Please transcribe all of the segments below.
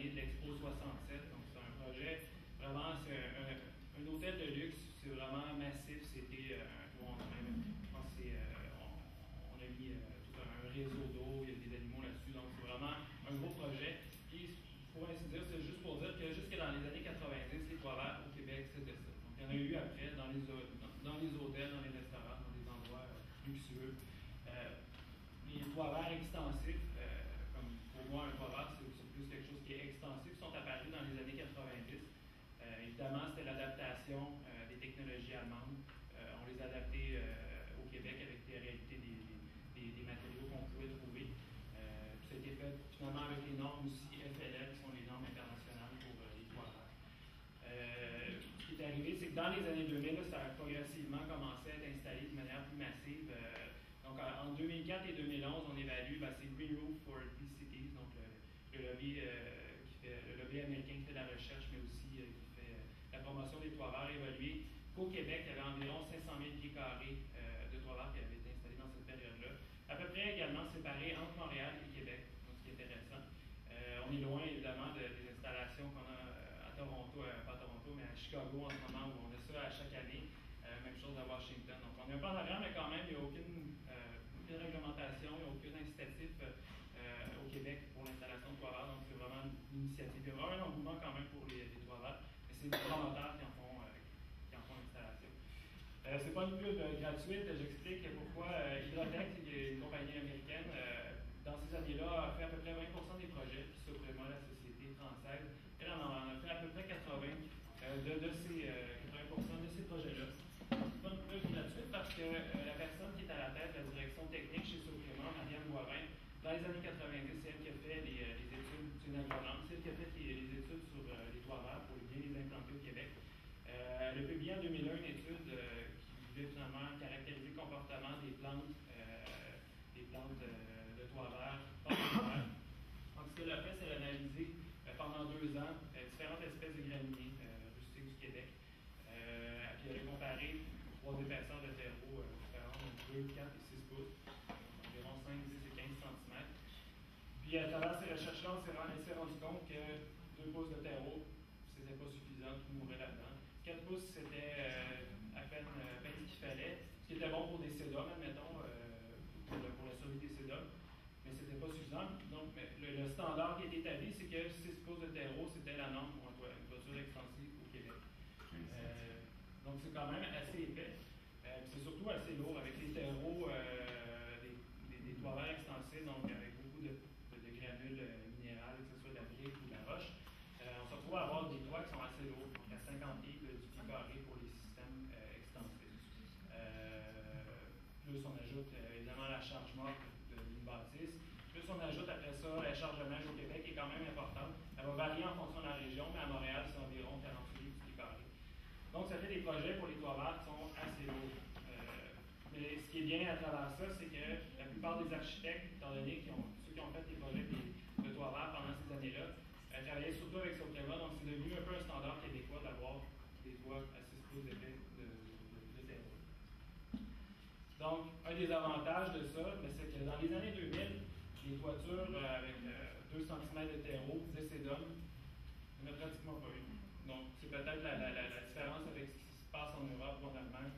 l'année de l'Expo 67. Donc, c'est un projet, vraiment, c'est un hôtel de luxe. C'est vraiment massif. C'était, on a même, je pense que on a mis tout un réseau d'eau, il y a des animaux là-dessus. Donc, c'est vraiment un gros projet. Puis, pour ainsi dire, c'est juste pour dire que jusque dans les années 90, les toits verts au Québec, c'était ça. Donc, il y en a eu après dans les hôtels, dans les restaurants, dans des endroits luxueux. Les toits verts extensifs, comme pour moi, un toit vert, c'est plus quelque chose qui est extensif, sont apparus dans les années 90. Évidemment, c'était l'adaptation des technologies allemandes. On les a adaptées au Québec avec des réalités des matériaux qu'on pouvait trouver. Ça a été fait finalement avec les normes aussi FLL, qui sont les normes internationales pour les toits verts. Ce qui est arrivé, c'est que dans les années 2000, là, ça a progressivement commencé à être installé de manière plus massive. Donc, en 2004 et 2011, on évalue, c'est Green Roof for These Cities, donc le lobby américain qui fait la recherche, mais aussi qui fait la promotion des toits verts, évalué qu'au Québec, il y avait environ 500 000 pieds carrés de toits verts qui avaient été installés dans cette période-là. À peu près également séparés entre Montréal et Québec, donc ce qui est intéressant. On est loin, évidemment, des installations qu'on a à Toronto, pas à Toronto, mais à Chicago en ce moment, où on a ça à chaque année. Même chose à Washington. Donc, on est un peu en arrière, mais quand même, il n'y a aucune réglementation, il n'y a aucun incitatif au Québec pour l'installation de toits verts. Donc, c'est vraiment une initiative. Il y a vraiment un engouement quand même pour les toits verts, mais c'est les promoteurs qui en font l'installation. C'est pas une pub gratuite. J'explique pourquoi Hydrotech, qui est une compagnie américaine, dans ces années-là, a fait à peu près 20% des projets, puis Suprema, la société française, elle en a fait à peu près 80% de ces projets-là. C'est pas une pub gratuite parce que la personne qui est à la tête de la direction technique chez Suprema, Marianne Boivin, dans les années 90, c'est elle qui a fait les études, c'est une agronome, c'est elle qui a fait les études sur les toits verts pour bien les implanter au Québec. Elle a publié en 2001 une étude qui voulait finalement caractériser le comportement des plantes de toits verts. Donc, ce qu'elle a fait, c'est analyser pendant 2 ans différentes espèces de graminées rustiques du Québec. Puis elle a comparé 3 épaisseurs de terreau différentes, donc 2, 4 et 6 pouces, environ 5, 10 et 15 cm. Puis à travers ces recherches-là, on s'est rendu compte que 2 pouces de terreau, c'était pas suffisant, tout mourait là-dedans. 4 pouces, c'était à peine ce qu'il fallait. Ce qui était bon pour des sédums, admettons, pour la survie des sédums, mais c'était pas suffisant. Donc, le standard qui a été établi, c'est que 6 pouces de terreau, c'était la norme pour une toiture extensive au Québec. Donc, c'est quand même assez épais. C'est surtout assez lourd avec les terreaux des toits verts extensifs, donc avec beaucoup de granules minérales, que ce soit de la brique ou de la roche. On se retrouve à avoir des toits qui sont assez lourds, donc à 50 livres du pied carré pour les systèmes extensifs. Plus on ajoute évidemment la charge morte d'une bâtisse. Plus on ajoute après ça la charge de neige au Québec qui est quand même importante. Elle va varier en fonction de la région, mais à Montréal, c'est environ 48 livres du pied carré. Donc, ça fait des projets pour les toits verts qui sont assez lourds. Mais ce qui est bien à travers ça, c'est que la plupart des architectes, étant donné ceux qui ont fait des projets de toits verts pendant ces années-là, travaillaient surtout avec Suprema, donc c'est devenu un peu un standard québécois d'avoir des toits à 6 pouces d'épais de terreau. Donc, un des avantages de ça, c'est que dans les années 2000, les toitures avec 2 cm de terreau, 10 sédums, il n'y en a pratiquement pas eu. Donc, c'est peut-être la différence avec ce qui se passe en Europe ou en Allemagne.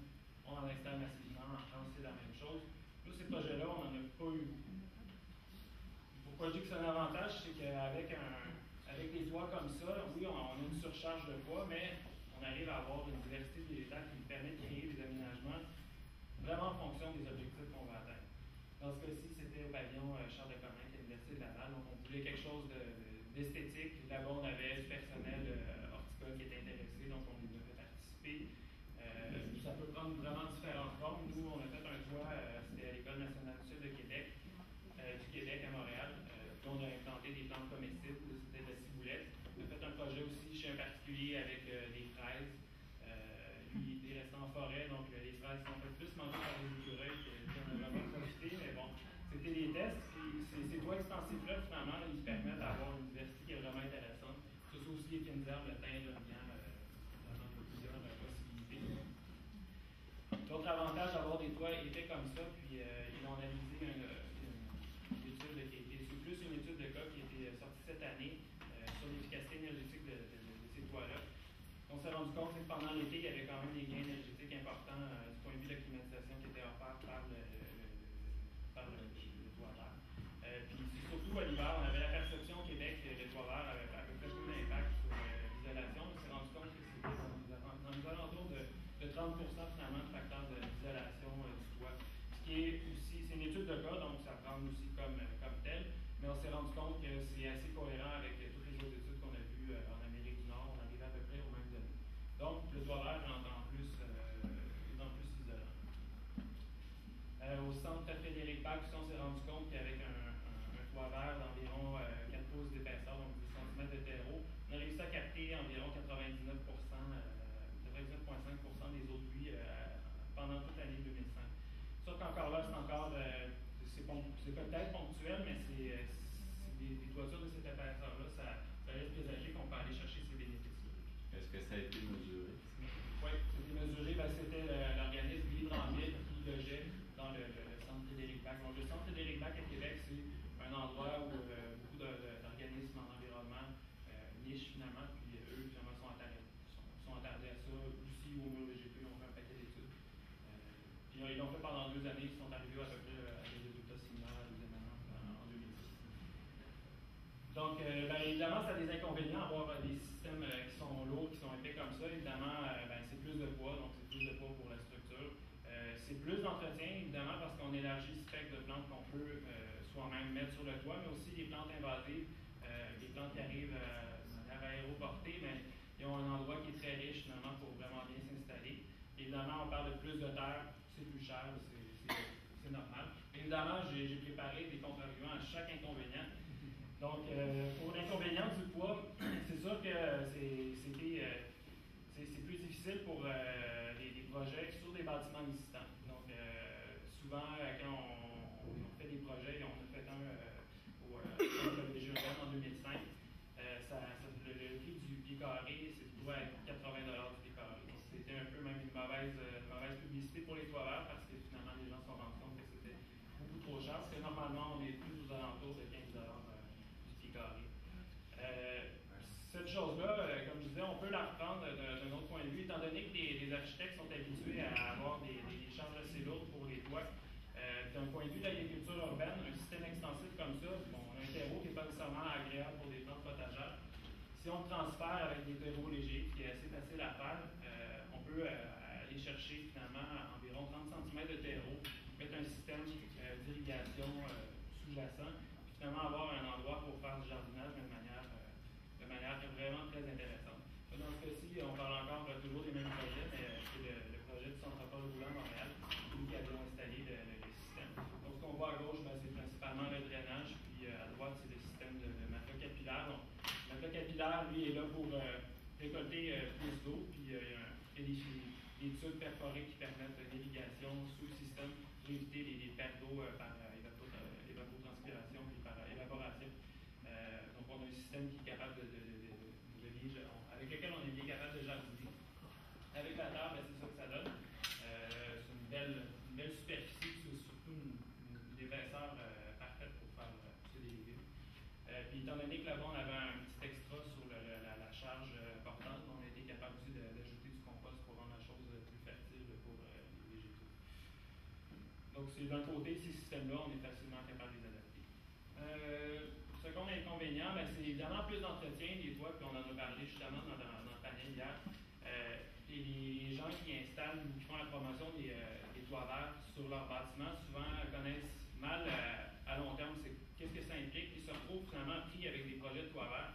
On en installe massivement, en France, c'est la même chose. Nous, ces projets-là, on n'en a pas eu beaucoup. Pourquoi je dis que c'est un avantage, c'est qu'avec des toits comme ça, oui, on a une surcharge de poids, mais on arrive à avoir une diversité végétale qui nous permet de créer des aménagements vraiment en fonction des objectifs qu'on va atteindre. Dans ce cas-ci, c'était au pavillon Charles de Coninck à l'Université de Laval, donc on voulait quelque chose d'esthétique. Là-bas, on avait du personnel horticole qui était intéressé, donc on les a fait participer. Ça peut prendre vraiment différentes formes. Nous, on a fait un toit, c'était à l'École nationale du Sud de Québec, du Québec à Montréal. Puis on a implanté des plantes comestibles, c'était de la ciboulette. On a fait un projet aussi chez un particulier avec des fraises. Lui, il est resté en forêt, donc les fraises sont un peu plus mangées par les écureuils qu'on a vraiment profité, mais bon, c'était des tests. Puis ces toits extensifs-là, finalement, ils permettent d'avoir une diversité qui est vraiment intéressante. Ce sont aussi les fines herbes, le thym, l'origan, vraiment plusieurs possibilités. L'autre avantage d'avoir des toits épais comme ça, puis ils ont analysé une étude qui a été, c'est plus une étude de cas qui a été sortie cette année sur les énergétique de ces toits-là. On s'est rendu compte que pendant l'été, il y avait quand même des gains énergétiques importants du point de vue de la climatisation qui était offert par le toit vert. Puis surtout à l'hiver, on avait la perception au Québec que le toit vert avait à peu près peu d'impact sur l'isolation. On s'est rendu compte que c'était dans les alentours de 30% finalement de facteurs d'isolation du toit. Ce qui est aussi, c'est une étude de cas, donc ça prend aussi comme tel, mais on s'est rendu compte que c'est assez cohérent avec toutes les autres études qu'on a vues en Amérique du Nord. On arrivait à peu près aux mêmes données. Donc, le toit vert est en plus isolant. Au centre Frédéric-Bach, on s'est rendu compte qu'avec un toit vert d'environ 4 pouces d'épaisseur, donc 10 cm de terreau, on a réussi à capter environ 99,5% des eaux de pluie pendant toute l'année 2005. Sauf qu'encore là, c'est peut-être ponctuel, mais c'est des toitures de cette épaisseur-là, ça laisse présager qu'on peut aller chercher ces bénéfices-là. Est-ce que ça a été mesuré? Oui, c'était mesuré. C'était l'organisme Hydranville qui logeait dans le centre Frédéric-Bach. Donc, le centre Frédéric-Bach à Québec, c'est un endroit où beaucoup d'organismes en environnement nichent finalement, puis eux, finalement, sont attardés à ça. Aussi, au mur VGP, ils ont fait un paquet d'études. Puis ils l'ont fait pendant 2 années, ils sont arrivés à peu près à des résultats similaires à la deuxième année en 2010. Donc, évidemment, ça a des inconvénients avoir des systèmes qui sont lourds, qui sont épais comme ça. Évidemment, c'est plus de poids, donc c'est plus de poids pour la structure. C'est plus d'entretien, évidemment, parce qu'on élargit le spectre de plantes qu'on peut soi-même mettre sur le toit, mais aussi des plantes invasives, des plantes qui arrivent de manière aéroportée, mais ils ont un endroit qui est très riche, finalement, pour vraiment bien s'installer. Évidemment, on parle de plus de terre, c'est plus cher, c'est normal. Évidemment, j'ai préparé des contre-arguments à chaque inconvénient. Donc, pour l'inconvénient du poids, c'est sûr que c'est plus difficile pour les projets sur des bâtiments existants. Donc, souvent, quand on fait des projets, on a fait un au Collège urbain en 2005, le prix du pied carré, c'est trouvé à 80$ du pied carré. Donc, c'était un peu même une mauvaise publicité pour les toits verts parce que finalement, les gens se sont rendus compte que c'était beaucoup trop cher, parce que normalement, on est plus aux alentours de 15$ du pied carré. Cette chose-là, comme je disais, on peut la reprendre d'un autre point de vue, étant donné que les architectes sont habitués à avoir des charges assez lourdes pour les toits. D'un point de vue de l'agriculture urbaine, un système extensif comme ça, on a un terreau qui n'est pas nécessairement agréable pour des plantes potagères. Si on le transfère avec des terreaux légers, qui est assez facile à faire, on peut aller chercher finalement environ 30 cm de terreau, mettre un système d'irrigation sous-jacent, puis finalement avoir un endroit pour faire du jardinage de manière vraiment très intéressante. Dans ce cas-ci, on parle encore toujours des mêmes projets, mais c'est le projet du Centre-Pôle roulant Montréal qui avait installé le système. Donc, ce qu'on voit à gauche, c'est principalement le drainage, puis à droite, c'est le système de matelas capillaire. Donc, le matelas capillaire, lui, est là pour récolter plus d'eau, puis il y a des tubes perforés qui permettent l'irrigation sous le système pour éviter les pertes d'eau par évapotranspiration puis par évaporation. Donc, on a un système qui est capable avec lequel on est bien capable de jardiner. Avec la terre, c'est ça que ça donne. C'est une belle superficie, c'est surtout une épaisseur parfaite pour faire pousser des légumes. Puis, étant donné que là-bas, on avait un petit extra sur la charge portante, on a été capable aussi d'ajouter du compost pour rendre la chose plus fertile pour les végétaux. Donc, c'est d'un côté, ces systèmes-là, on est facilement capable de les adapter. Second inconvénient, c'est évidemment plus d'entretien des toits, puis on en a parlé justement dans le panel hier. Et les gens qui installent ou qui font la promotion des toits verts sur leur bâtiment, souvent connaissent mal à long terme qu'est-ce que ça implique, puis se retrouvent finalement pris avec des projets de toits verts.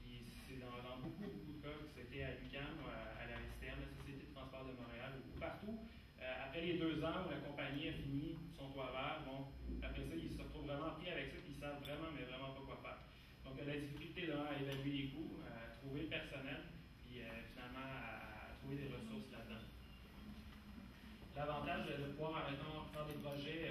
Puis c'est dans beaucoup de cas, que c'était à l'UQAM, à la STM, la Société de transport de Montréal, ou partout. Après les 2 ans où la compagnie a fini son toit vert, après ça, ils se retrouvent vraiment pris avec ça, puis ils savent vraiment pas quoi faire. Donc, la difficulté à évaluer les coûts, à trouver le personnel, puis finalement à trouver des ressources là-dedans. L'avantage de pouvoir, maintenant, faire des projets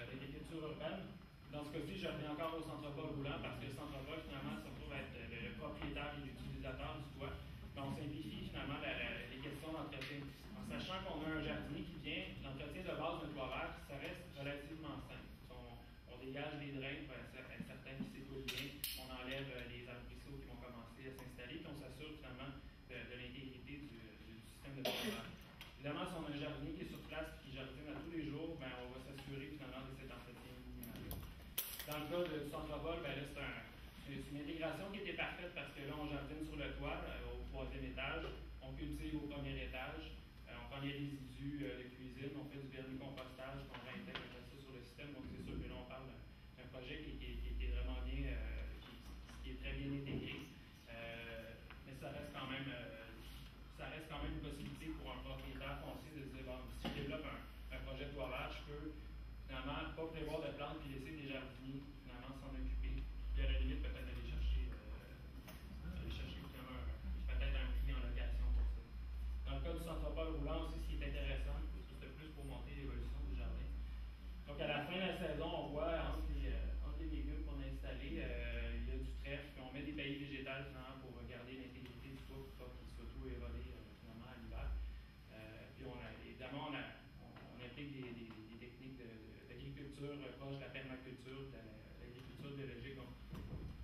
d'agriculture urbaine. Dans ce cas-ci, je reviens encore au Centre-Pôle roulant parce que le Centre-Pôle, finalement, se retrouve à être le propriétaire et l'utilisateur du toit. Mais on simplifie finalement les questions d'entretien. En sachant qu'on a un jardinier qui vient, l'entretien de base d'un toit vert, ça reste relativement simple. On dégage les drains pour être certain qu'ils s'écoulent bien. On enlève les arbrisseaux qui vont commencer à s'installer. Évidemment, si on a un jardinier qui est sur place et qui jardine à tous les jours, ben, on va s'assurer finalement de cet entretien minimal. Dans le cas du centre-vol, ben, là, c'est une intégration qui était parfaite parce que là, on jardine sur le toit, au 3e étage, on cultive au 1er étage, on prend les résidus de cuisine, on fait du vermicompostage, on réintègre ça sur le système. Donc, c'est sûr que là, on parle d'un projet qui est vraiment bien, qui est très bien intégré. Mais ça reste quand même une possibilité pour un propriétaire foncier de se dire, bon, si je développe un projet de toilage, je peux finalement pas prévoir de plantes puis laisser des jardiniers finalement s'en occuper. Puis à la limite, peut-être aller chercher finalement peut-être un prix en location pour ça. Dans le cas du centre-pôle roulant aussi, ce qui est intéressant, c'était plus pour montrer l'évolution du jardin. Donc à la fin de la saison, on voit entre les légumes qu'on a installés, il y a du trèfle, puis on met des paillis végétales finalement pour garder l'intégrité du toit pour pas qu'il soit tout érodé finalement à l'hiver. Puis évidemment, on applique des techniques d'agriculture proche de la permaculture, de l'agriculture biologique. Donc,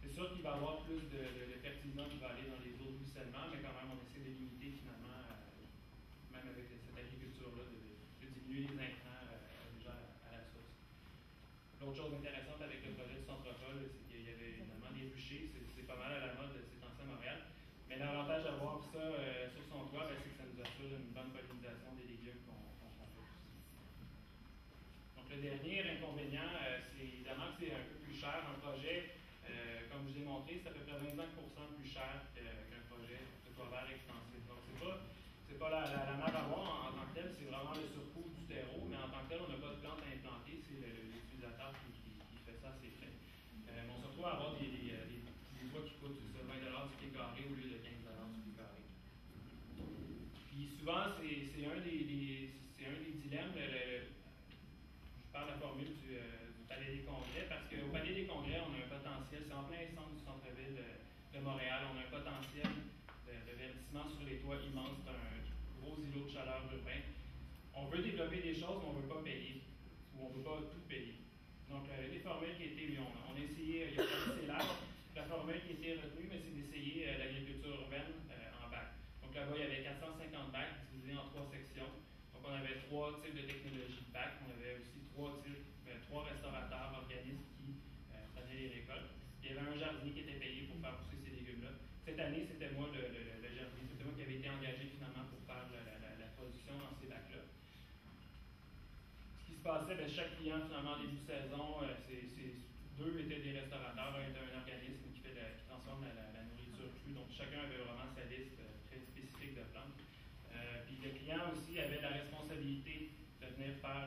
c'est sûr qu'il va y avoir plus de fertilisant qui va aller dans les eaux de ruissellement, mais quand même, on essaie de limiter finalement, même avec cette agriculture-là, de diminuer les intrants déjà à la source. L'autre chose intéressante avec le projet du centre-pôle, c'est qu'il y avait évidemment des ruchers, c'est pas mal à la mode ces temps-ci à Montréal. Mais l'avantage d'avoir ça sur son toit, c'est que ça nous assure une bonne pollinisation des légumes qu'on fait aussi. Donc le dernier inconvénient, c'est évidemment que c'est un peu plus cher. Un projet, comme je vous ai montré, c'est à peu près 25% plus cher qu'un projet de toit vert extensif. Donc c'est pas la mer à boire en tant que tel, c'est vraiment le surcoût du terreau, mais en tant que tel, on n'a pas de plante à implanter, c'est l'utilisateur qui fait ça, c'est fait. On se retrouve à avoir des toits qui coûtent 20$ du pied carré au lieu de 15$ du pied carré. Puis souvent, c'est un des dilemmes. Je parle de la formule du Palais des Congrès, parce qu'au Palais des Congrès, on a un potentiel, c'est en plein centre du centre-ville de Montréal, on a un potentiel de verdissement sur les toits immense, c'est un gros îlot de chaleur urbain. On veut développer des choses, mais on ne veut pas payer, ou on ne veut pas tout payer. Donc, les formules qui étaient, on a essayé, il y a la formule qui a été retenue, mais c'est d'essayer l'agriculture urbaine en bac. Donc là-bas, il y avait 450 bacs divisés en 3 sections. Donc, on avait 3 types de technologies de bac. On avait aussi 3 restaurateurs, organismes qui prenaient les récoltes. Il y avait un jardinier qui était payé pour faire pousser ces légumes-là. Cette année, c'était moi le jardinier. C'était moi qui avait été engagé finalement pour faire la production dans ces bacs-là. Ce qui se passait, chaque client, finalement, en début de saison, deux étaient des restaurateurs, un était un organisme qui transforme la nourriture crue. Donc, chacun avait vraiment sa liste très spécifique de plantes. Puis le client aussi avait la responsabilité de venir faire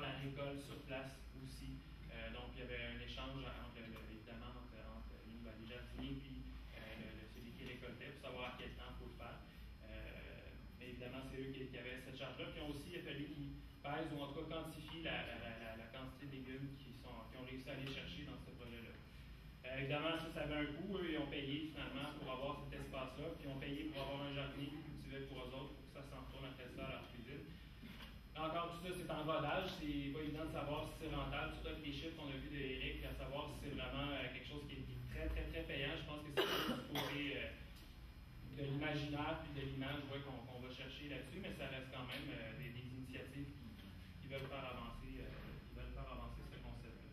la récolte sur place aussi. Donc, il y avait un échange évidemment entre nous, les jardiniers, puis celui qui récoltait, pour savoir à quel temps il faut le faire. Mais évidemment, c'est eux qui avaient cette charge-là. Puis aussi, il a fallu qu'ils pèsent ou en tout cas quantifient la quantité de légumes qu'ils ont réussi à aller chercher dans ce projet-là. Évidemment, ça avait un coût. Eux, ils ont payé finalement pour avoir cet espace-là, puis ils ont payé pour avoir un jardinier qui cultivait pour eux autres, pour que ça s'en retourne après ça à leur cuisine. Encore tout ça, c'est en rodage, c'est pas évident de savoir si c'est rentable, surtout avec les chiffres qu'on a vus d'Éric, à savoir si c'est vraiment quelque chose qui est très, très, très payant. Je pense que c'est du côté de l'imaginaire puis de l'image qu'on va chercher là-dessus, mais ça reste quand même des initiatives qui veulent faire avancer ce concept-là.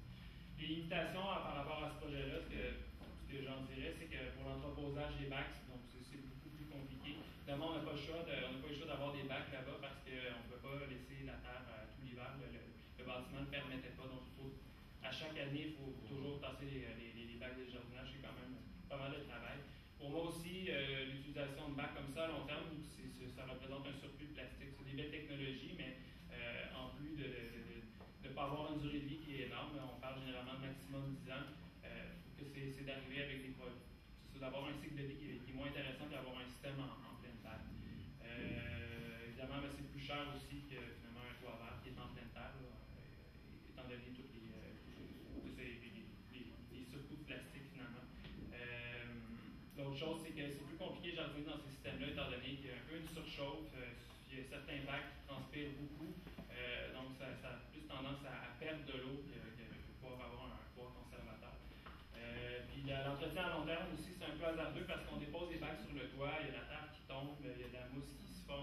Les limitations par rapport à ce projet-là, ce que j'en dirais, c'est que pour l'entreposage des bacs, donc c'est beaucoup plus compliqué. Évidemment, on n'a pas le choix d'avoir des bacs là-bas parce qu'on ne peut pas laisser la terre tout l'hiver. Le bâtiment ne permettait pas. Donc, à chaque année, il faut toujours tasser les bacs de jardinage. C'est quand même pas mal de travail. Pour moi aussi, l'utilisation de bacs comme ça à long terme, ça représente un surplus de plastique. C'est des belles technologies, mais en plus de ne pas avoir une durée de vie qui est énorme, on parle généralement de maximum 10 ans, que c'est d'arriver avec des produits. C'est d'avoir un cycle de vie qui est moins intéressant qu'avoir un système en pleine terre. Évidemment, c'est plus cher aussi que finalement un toit vert qui est en pleine terre, étant donné tous les surcoûts de plastique finalement. L'autre chose, c'est que c'est plus compliqué de jardiner dans ces systèmes-là, étant donné qu'il y a un peu une surchauffe, il y a certains bacs qui transpirent beaucoup, donc ça a plus tendance à perdre de l'eau que pouvoir avoir un poids conservateur. Puis l'entretien à long terme aussi, c'est un peu hasardeux parce qu'on dépose des bacs sur le toit, il y a la terre qui tombe, il y a de la mousse qui se forme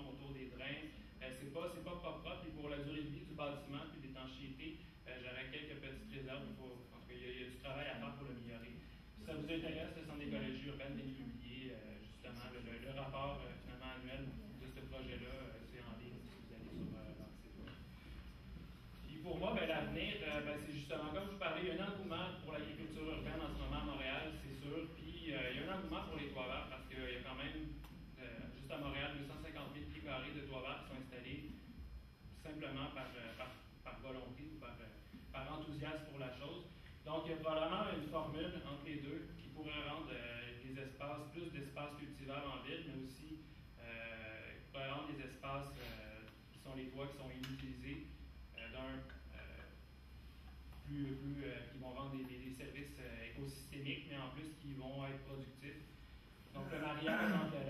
c'est pas propre. Et pour la durée de vie du bâtiment puis l'étanchéité, j'aurais quelques petites réserves. En tout cas, il y a du travail à faire pour l'améliorer. Si ça vous intéresse, le Centre d'écologie urbaine vient de publier justement le rapport finalement annuel de ce projet-là. C'est en ligne si vous allez sur leur site web. Puis pour moi, l'avenir, c'est justement, comme je vous parlais, il y a un engouement pour l'agriculture urbaine en ce moment à Montréal, c'est sûr. Puis il y a un engouement pour les toits verts parce qu'il y a quand même, juste à Montréal, 250 000 pieds carrés de toits verts qui sont installés simplement par volonté ou par enthousiasme pour la chose. Donc, il y a probablement une formule entre les deux qui pourrait rendre plus d'espaces cultivables en ville, mais aussi pourrait rendre des espaces qui sont les toits qui sont inutilisés qui vont rendre des services écosystémiques, mais en plus qui vont être productifs. Donc, le mariage entre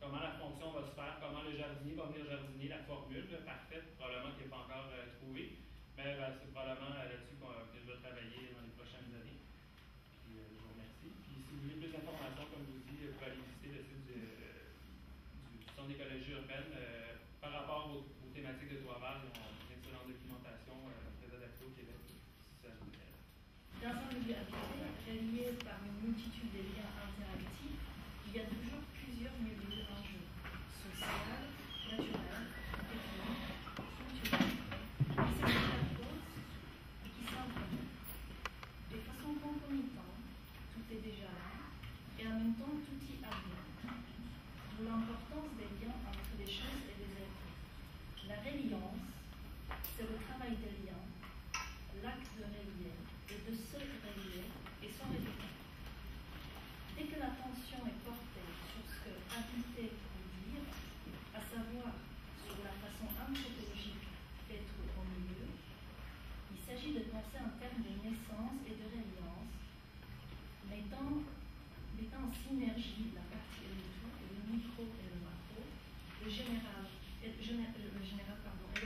comment la fonction va se faire, comment le jardinier va venir jardiner, la formule parfaite, probablement qu'il n'est pas encore trouvée. Mais c'est probablement là-dessus que je vais travailler dans les prochaines années. Puis, je vous remercie. Puis, si vous voulez plus d'informations, comme je vous dis, vous pouvez aller visiter le site du Centre d'écologie urbaine. Par rapport aux thématiques de toits verts, ils ont une excellente documentation très adaptée au Québec, si ça vous intéresse. Dans un milieu habité, relié par une multitude de liens interactifs, il y a toujours plusieurs milieux en jeu: social, naturel, économique, culturel, qui s'interposent et qui s'entremêlent. De façon concomitante, tout est déjà là, et en même temps tout y advient. D'où l'importance des liens entre les choses et les êtres. La reliance, c'est le travail des liens, l'acte de relier et de se relier et son résultat. Dès que l'attention est portée sur ce que habiter veut dire, à savoir sur la façon anthropologique d'être au milieu, il s'agit de penser en termes de naissance et de reliance, mettant en synergie la partie et le tout, le micro et le macro, le général et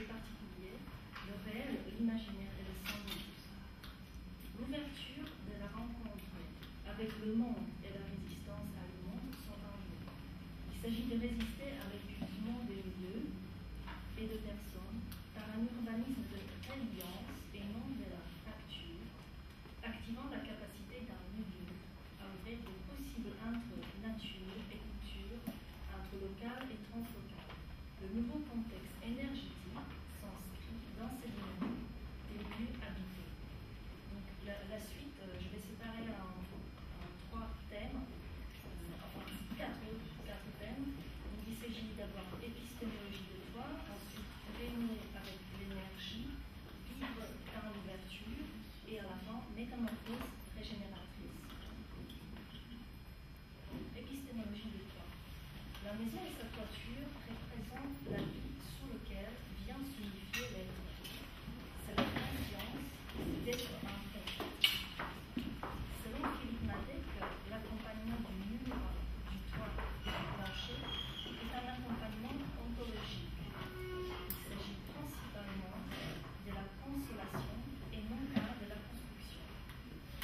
le particulier, le réel, l'imaginaire et le symbolisme. L'ouverture de la rencontre avec le monde et la résistance à le monde sont en jeu. Il s'agit de résister à l'épuisement des lieux et de personnes par un urbanisme de reliance et non de la fracture, activant la capacité d'un milieu à ouvrir des possibles entre nature et culture, entre local et translocal. Le nouveau contexte énergétique s'inscrit dans ces dynamiques des lieux habités. Donc la suite, je vais séparer en trois thèmes, enfin quatre thèmes. Donc il s'agit d'avoir épistémologie de toi, ensuite régner avec l'énergie, vivre dans l'ouverture, et à la fin métamorphose régénératrice. Épistémologie de toi. La maison et sa toiture représentent la vie sous laquelle vient s'unifier l'être. C'est la conscience d'être un fait. Selon Philippe Madec, l'accompagnement du mur, du toit et du plancher est un accompagnement ontologique. Il s'agit principalement de la consolation et non pas de la construction.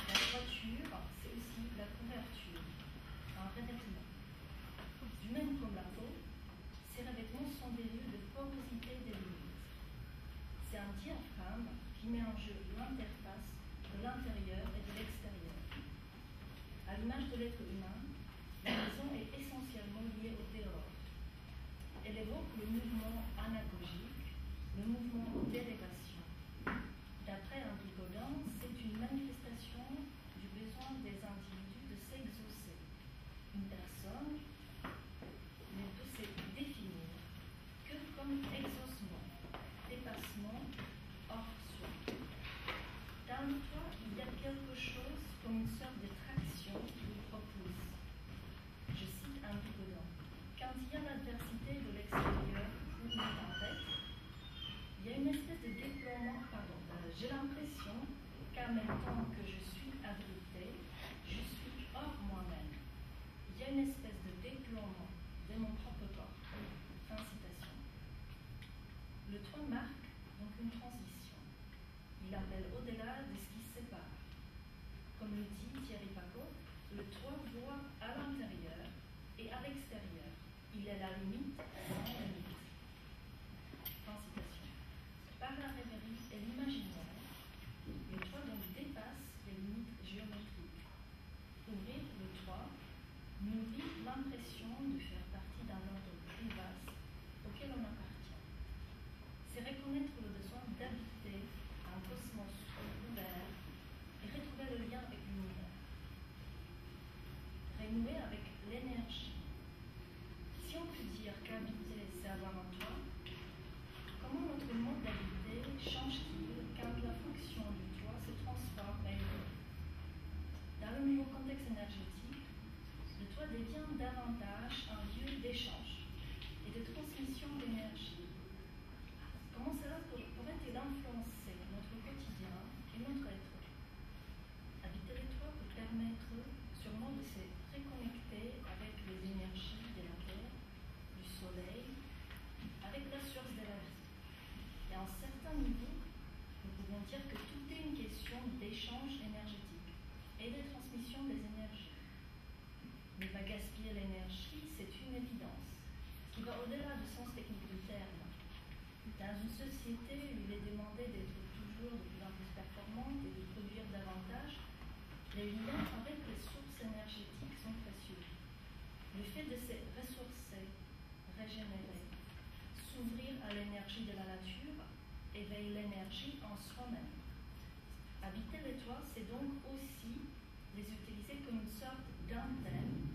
La toiture, c'est aussi la couverture, un revêtement. Du même comme la peau, ces revêtements sont des lieux de porosité des limites. C'est un diaphragme qui met en jeu l'interface de l'intérieur et de l'extérieur. À l'image de l'être humain, la maison est essentiellement liée au dehors. Elle évoque le mouvement anagogique, le mouvement d'élévation. D'après Henri Godin, c'est une manifestation du besoin des individus de s'exaucer. Une personne ne peut se définir que comme exaucement, dépassement hors soi. Dans le toit, il y a quelque chose comme une sorte de traction qui le propulse. Je cite Henri Godin. Quand il y a l'adversité de l'extérieur ou une tempête, il y a une espèce de déploiement, j'ai l'impression qu'en même temps que je suis abrité, je suis hors moi-même. Il y a une espèce de déploiement de mon propre corps. Fin citation. Le toit marque donc une transition. Il appelle au-delà de ce qui sépare. Comme le dit Thierry Paco, le toit voit à l'intérieur et à l'extérieur. Il est la limite sans limite. toit devient davantage un lieu d'échange et de transmission d'énergie. Comment cela pourrait-il influencer notre quotidien et notre être? Habiter les toits peut permettre sûrement de se reconnecter avec les énergies de la terre, du soleil, avec la source de la vie. Et à un certain niveau, nous pouvons dire que tout est une question d'échange énergétique et de transmission des énergies. Ne pas gaspiller l'énergie, c'est une évidence qui va au-delà du sens technique du terme. Dans une société où il est demandé d'être toujours de plus en plus performante et de produire davantage, les liens avec les sources énergétiques sont précieux. Le fait de se ressourcer, régénérer, s'ouvrir à l'énergie de la nature, éveille l'énergie en soi-même. Habiter les toits, c'est donc aussi les utiliser comme une sorte d'antenne